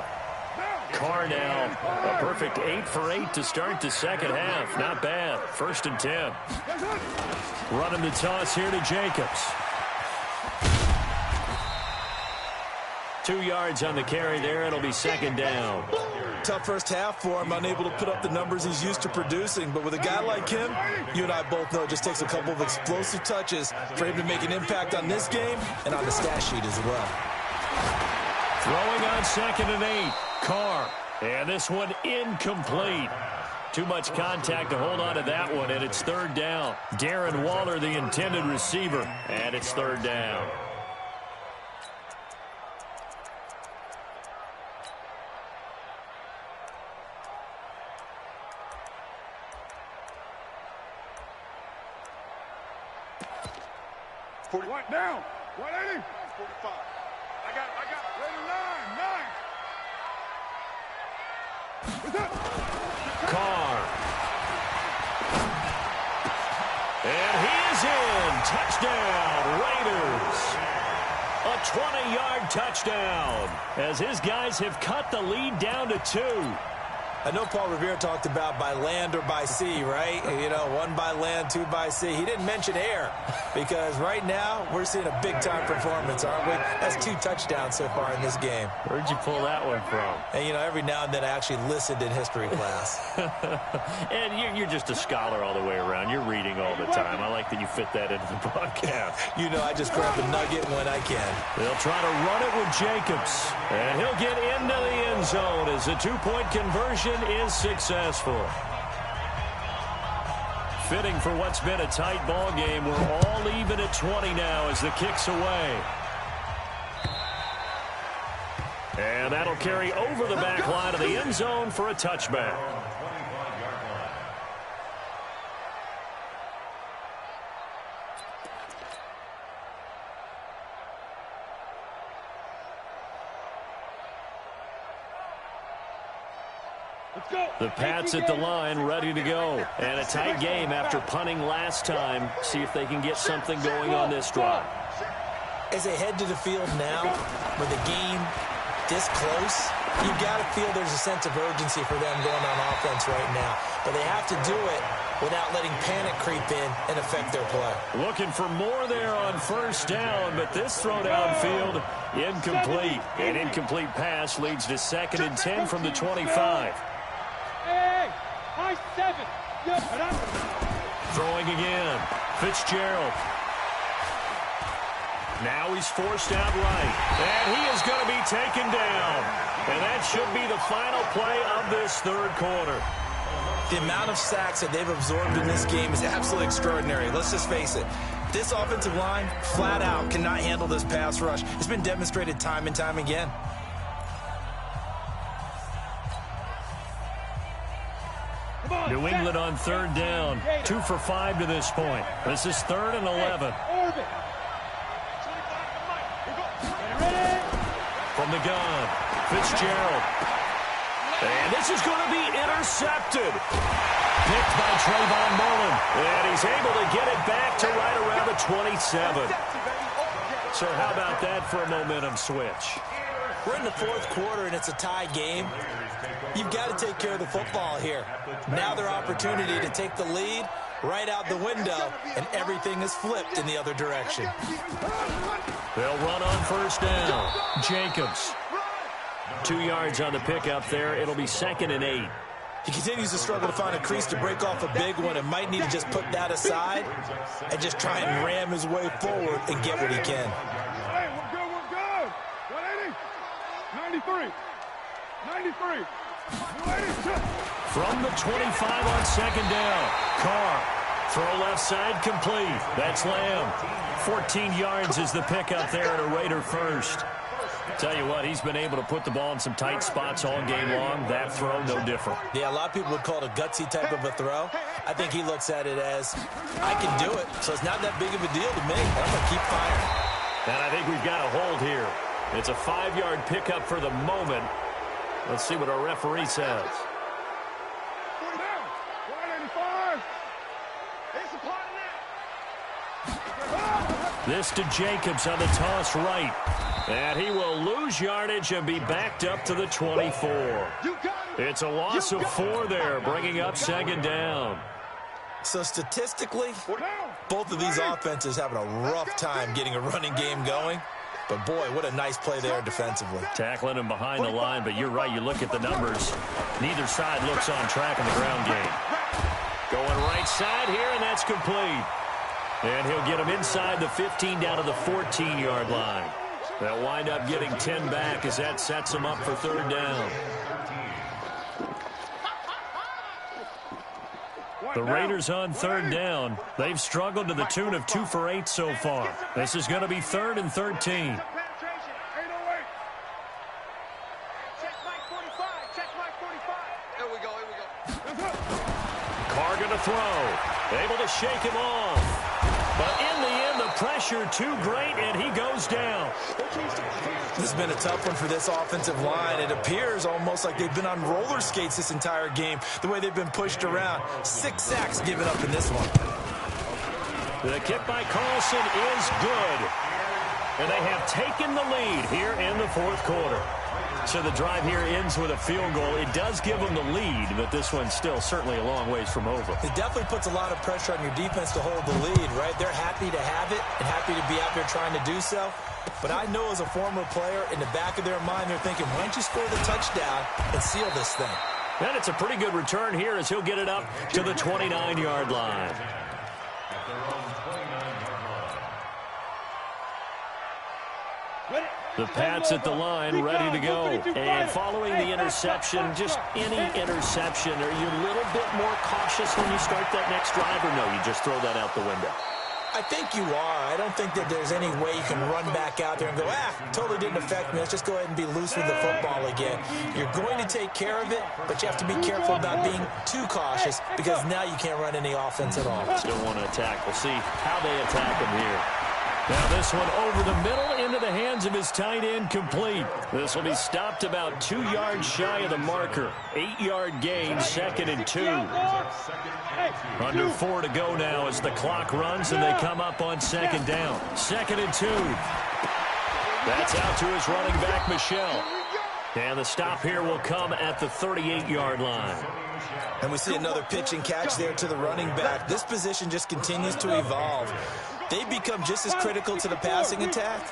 Carr now a perfect 8 for 8 to start the 2nd half. Not bad. 1st and 10. Running the toss here to Jacobs. 2 yards on the carry there. It'll be 2nd down. Tough first half for him, unable to put up the numbers he's used to producing. But with a guy like him, you and I both know it just takes a couple of explosive touches for him to make an impact on this game and on the stat sheet as well. Throwing on 2nd and 8. Carr. And this one incomplete. Too much contact to hold on to that one, and it's 3rd down. Darren Waller, the intended receiver, and it's 3rd down. What down? 180. 45. I got it. Ready, 9. Carr. And he is in. Touchdown, Raiders. A 20-yard touchdown as his guys have cut the lead down to 2. I know Paul Revere talked about by land or by sea, right? You know, 1 by land, 2 by sea. He didn't mention air because right now we're seeing a big-time performance, aren't we? That's 2 touchdowns so far in this game. Where'd you pull that one from? And, you know, every now and then I actually listened in history class. And you're just a scholar all the way around. You're reading all the time. I like that you fit that into the broadcast. You know, I just grab the nugget when I can. They'll try to run it with Jacobs. And he'll get into the end zone as the 2-point conversion is successful. fitting for what's been a tight ball game. We're all even at 20 now as the kick's away. And that'll carry over the back line of the end zone for a touchback. The Pats at the line, ready to go. And a tight game after punting last time. See if they can get something going on this drive. As they head to the field now, with the game this close, you've got to feel there's a sense of urgency for them going on offense right now. But they have to do it without letting panic creep in and affect their play. Looking for more there on first down, but this throw downfield incomplete. An incomplete pass leads to 2nd and 10 from the 25. Throwing again. Fitzgerald. Now he's forced out right. And he is going to be taken down. And that should be the final play of this third quarter. The amount of sacks that they've absorbed in this game is absolutely extraordinary. Let's just face it. This offensive line, flat out, cannot handle this pass rush. It's been demonstrated time and time again. New England on third down. 2 for 5 to this point. This is 3rd and 11. From the gun, Fitzgerald. And this is going to be intercepted. Picked by Trayvon Mullen. And he's able to get it back to right around the 27. So how about that for a momentum switch? We're in the 4th quarter, and it's a tie game. You've got to take care of the football here. Now their opportunity to take the lead right out the window, and everything is flipped in the other direction. They'll run on first down. Jacobs. 2 yards on the pickup there. It'll be 2nd and 8. He continues to struggle to find a crease to break off a big one and might need to just put that aside and just try and ram his way forward and get what he can. Hey, we're good. 180. 93. 93. 180. From the 25 on 2nd down. Carr. Throw left side complete. That's Lamb. 14 yards is the pickup there at a Raider first. Tell you what, he's been able to put the ball in some tight spots all game long. That throw, no different. Yeah, a lot of people would call it a gutsy type of a throw. I think he looks at it as, I can do it, so it's not that big of a deal to me. I'm going to keep firing. And I think we've got a hold here. It's a 5-yard pickup for the moment. Let's see what our referee says. 185. It's a part of that. This to Jacobs on the toss right. And he will lose yardage and be backed up to the 24. It's a loss of 4 there, bringing up 2nd down. So statistically, both of these offenses having a rough time getting a running game going. But, boy, what a nice play there defensively. Tackling him behind the line, but you're right. You look at the numbers. Neither side looks on track in the ground game. Going right side here, and that's complete. And he'll get him inside the 15 down to the 14-yard line. They'll wind up getting 10 back as that sets them up for 3rd down. The Raiders on 3rd down. They've struggled to the tune of 2 for 8 so far. This is going to be 3rd and 13. Carr going to throw. Able to shake him off. But in the end, the pressure too great, and he goes down. This has been a tough one for this offensive line. It appears almost like they've been on roller skates this entire game, the way they've been pushed around. 6 sacks given up in this one. The kick by Carlson is good. And they have taken the lead here in the 4th quarter. So the drive here ends with a field goal. It does give them the lead, but this one's still certainly a long ways from over. It definitely puts a lot of pressure on your defense to hold the lead, right? They're happy to have it and happy to be out there trying to do so. But I know as a former player, in the back of their mind, they're thinking, why don't you score the touchdown and seal this thing? And it's a pretty good return here as he'll get it up to the 29-yard line. Ready? The Pats at the line, ready to go. And following the interception, just any interception, are you a little bit more cautious when you start that next drive, or no, you just throw that out the window? I think you are. I don't think that there's any way you can run back out there and go, totally didn't affect me. Let's just go ahead and be loose with the football again. You're going to take care of it, but you have to be careful about being too cautious because now you can't run any offense at all. Still want to attack. We'll see how they attack him here. Now this one over the middle into the hands of his tight end, complete. This will be stopped about 2 yards shy of the marker. 8-yard gain, 2nd and 2. Under 4 to go now as the clock runs and they come up on 2nd down. 2nd and 2. That's out to his running back, Michel. And the stop here will come at the 38-yard line. And we see another pitch and catch there to the running back. This position just continues to evolve. They become just as critical to the passing attack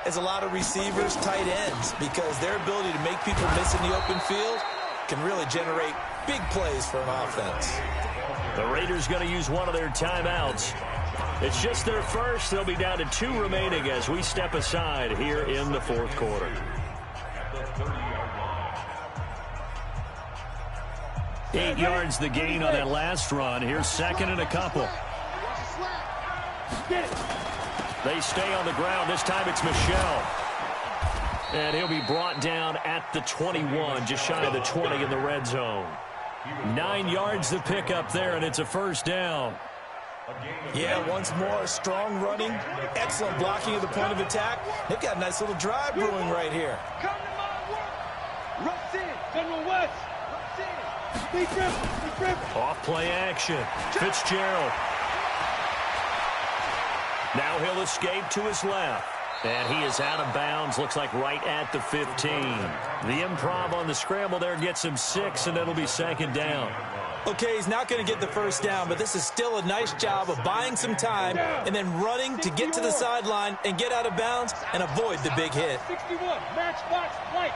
as a lot of receivers, tight ends, because their ability to make people miss in the open field can really generate big plays for an offense. The Raiders going to use one of their timeouts. It's just their first. They'll be down to 2 remaining as we step aside here in the 4th quarter. 8 yards the gain on that last run. Here's 2nd and a couple. They stay on the ground. This time it's Michel. And he'll be brought down at the 21, just shy of the 20 in the red zone. 9 yards the pickup there, and it's a 1st down. Yeah, once more, strong running, excellent blocking at the point of attack. They've got a nice little drive brewing right here. Come to my work. Rush in. General West. Rush in. Off play action. Fitzgerald. Now he'll escape to his left. And he is out of bounds, looks like right at the 15. The improv on the scramble there gets him 6, and it'll be 2nd down. Okay, he's not going to get the 1st down, but this is still a nice job of buying some time and then running to get to the sideline and get out of bounds and avoid the big hit. 61, matchbox, light.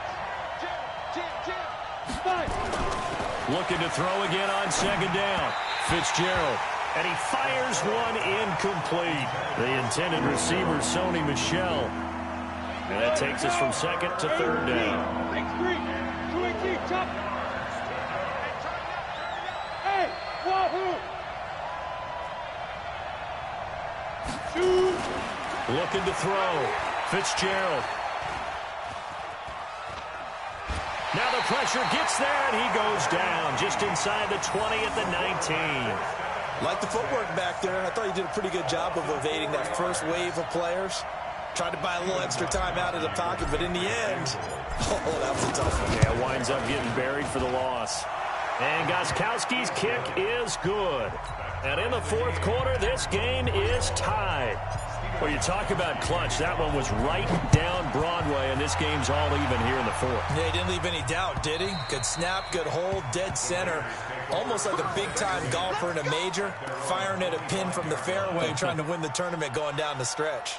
Looking to throw again on 2nd down. Fitzgerald. And he fires one incomplete. The intended receiver, Sony Michel. And that takes us from 2nd to 3rd down. Next 3. 2-18, top. Hey, wahoo. Shoot. Looking to throw. Fitzgerald. Now the pressure gets there, and he goes down just inside the 20 at the 19. Like the footwork back there, I thought he did a pretty good job of evading that first wave of players. Tried to buy a little extra time out of the pocket, but in the end, that was a tough one. Yeah, winds up getting buried for the loss. And Gostkowski's kick is good. And in the 4th quarter, this game is tied. Well, you talk about clutch. That one was right down Broadway, and this game's all even here in the 4th. Yeah, he didn't leave any doubt, did he? Good snap, good hold, dead center. Almost like a big-time golfer in a major, firing at a pin from the fairway, trying to win the tournament going down the stretch.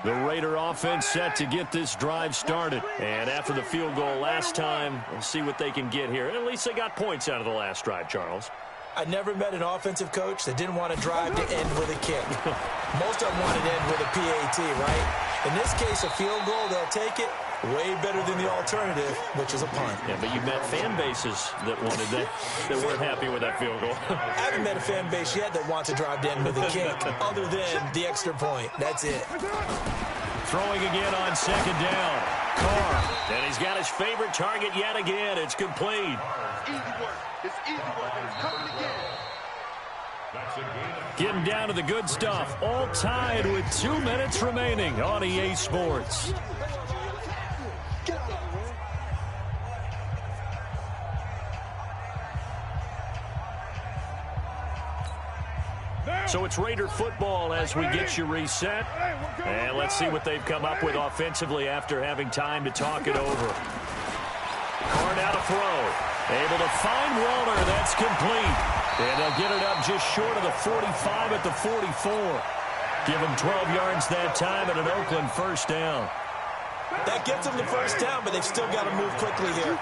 The Raider offense set to get this drive started. And after the field goal last time, we'll see what they can get here. At least they got points out of the last drive, Charles. I never met an offensive coach that didn't want to drive to end with a kick. Most of them wanted to end with a PAT, right? In this case, a field goal, they'll take it. Way better than the alternative, which is a punt. Yeah, but you've met fan bases that wanted that weren't happy with that field goal. I haven't met a fan base yet that wants to drive to end with a kick, other than the extra point. That's it. Throwing again on 2nd down. Carr. And he's got his favorite target yet again. It's complete. Easy work. It's easy work. It's coming again. Getting down to the good stuff. All tied with 2 minutes remaining on EA Sports. So it's Raider football as we get you reset. And let's see what they've come up with offensively after having time to talk it over. Carr now to throw. Able to find Walter. That's complete. And they'll get it up just short of the 45 at the 44. Give them 12 yards that time at an Oakland 1st down. That gets them the 1st down, but they've still got to move quickly here.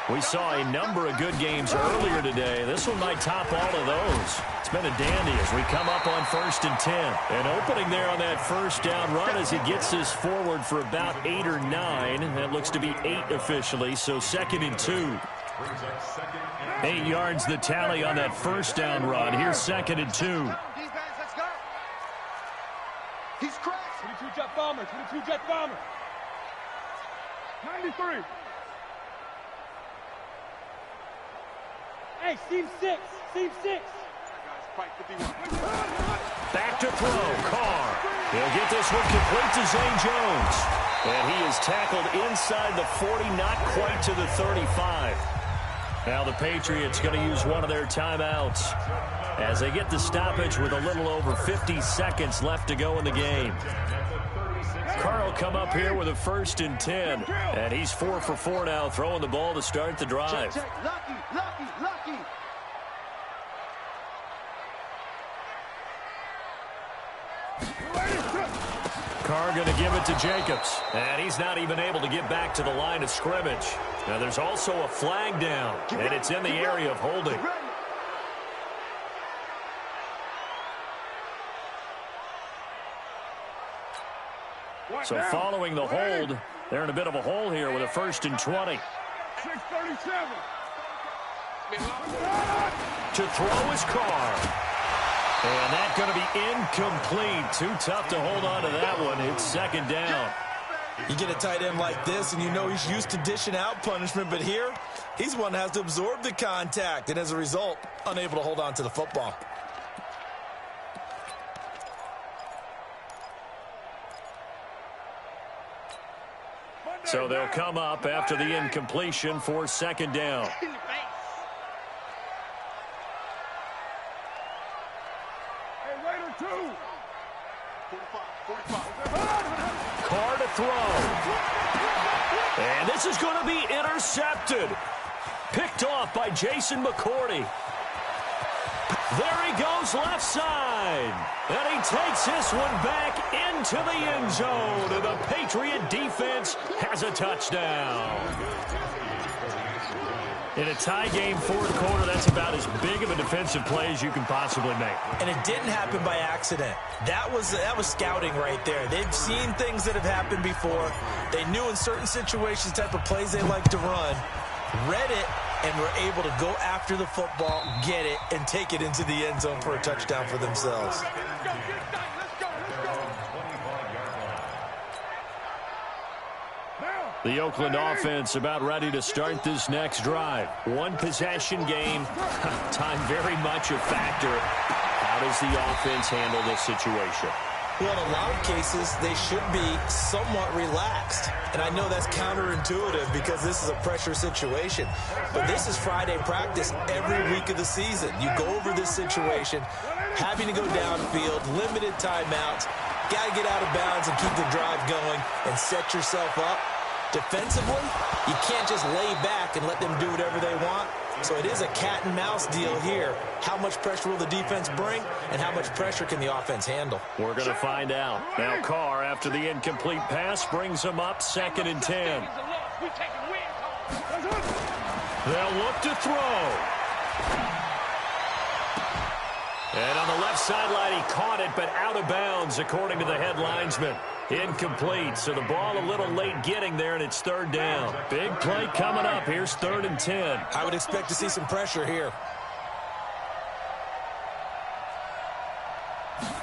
We saw a number of good games earlier today. This one might top all of those. It's been a dandy as we come up on 1st and 10. An opening there on that first down run as he gets this forward for about 8 or 9. That looks to be 8 officially, so 2nd and 2. 8 yards the tally on that first down run. Here's 2nd and 2. Let's go. He's cracked. 22-jet bomber. 22-jet bomber. 93. Hey, seam 6. Seam 6. Back to throw. Carr. He'll get this one complete to Zane Jones. And he is tackled inside the 40, not quite to the 35. Now the Patriots going to use one of their timeouts as they get the stoppage with a little over 50 seconds left to go in the game. Carr will come up here with a 1st and 10. And he's 4 for 4 now, throwing the ball to start the drive. Lucky. Carr going to give it to Jacobs. And he's not even able to get back to the line of scrimmage. Now there's also a flag down, and it's in the area of holding. So following the hold, they're in a bit of a hole here with a 1st and 20. 637. To throw is Carr. And that's going to be incomplete. Too tough to hold on to that one. It's 2nd down. You get a tight end like this, and you know he's used to dishing out punishment, but here, he's one that has to absorb the contact, and as a result, unable to hold on to the football. So they'll come up after the incompletion for 2nd down. Carr to throw. And this is going to be intercepted. Picked off by Jason McCourty. There he goes left side. And he takes this one back into the end zone. And the Patriot defense has a touchdown. In a tie game, 4th quarter, that's about as big of a defensive play as you can possibly make. And it didn't happen by accident. That was scouting right there. They've seen things that have happened before. They knew in certain situations the type of plays they like to run, read it, and were able to go after the football, get it, and take it into the end zone for a touchdown for themselves. The Oakland offense about ready to start this next drive. One possession game. Time very much a factor. How does the offense handle this situation? Well, in a lot of cases, they should be somewhat relaxed. And I know that's counterintuitive because this is a pressure situation. But this is Friday practice every week of the season. You go over this situation, having to go downfield, limited timeouts, got to get out of bounds and keep the drive going and set yourself up. Defensively, you can't just lay back and let them do whatever they want. So it is a cat and mouse deal here. How much pressure will the defense bring, and how much pressure can the offense handle? We're going to find out. Now Carr, after the incomplete pass, brings him up 2nd and 10. They'll look to throw. And on the left sideline, he caught it, but out of bounds, according to the head linesman. Incomplete, so the ball a little late getting there, and it's 3rd down. Big play coming up. Here's 3rd and 10. I would expect to see some pressure here.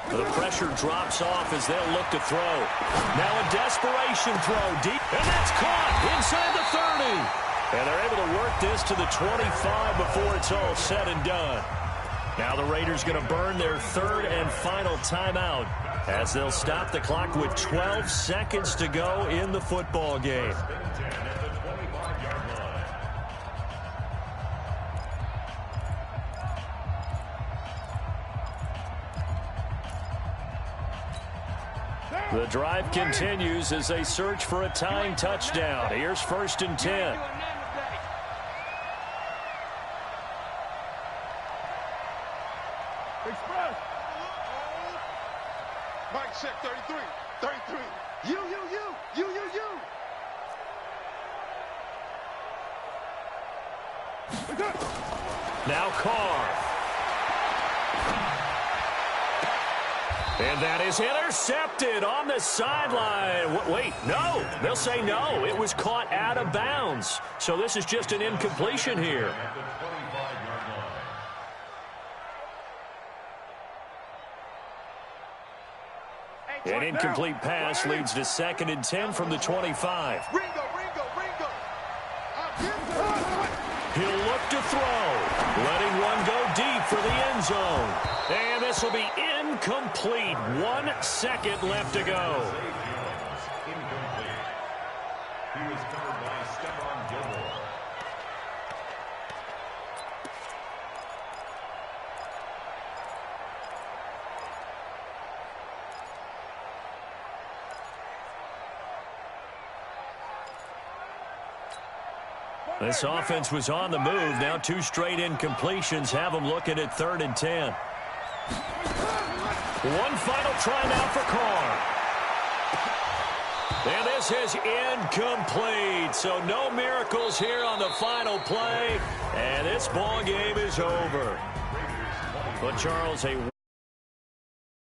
The pressure drops off as they'll look to throw. Now a desperation throw deep, and that's caught inside the 30. And they're able to work this to the 25 before it's all said and done. Now the Raiders going to burn their 3rd and final timeout as they'll stop the clock with 12 seconds to go in the football game. The drive continues as they search for a tying touchdown. Here's 1st and 10. Express. Mike check 33. 33. You. Now Carr. And that is intercepted on the sideline. Wait, no. They'll say no. It was caught out of bounds. So this is just an incompletion here. An incomplete pass leads to 2nd and 10 from the 25. Ringo. He'll look to throw. Letting one go deep for the end zone. And this will be incomplete. 1 second left to go. Incomplete. He was covered by Stephon Gilmore. This offense was on the move. Now 2 straight incompletions have them looking at 3rd and 10. One final try now for Carr. And this is incomplete. So no miracles here on the final play. And this ball game is over. But Charles, a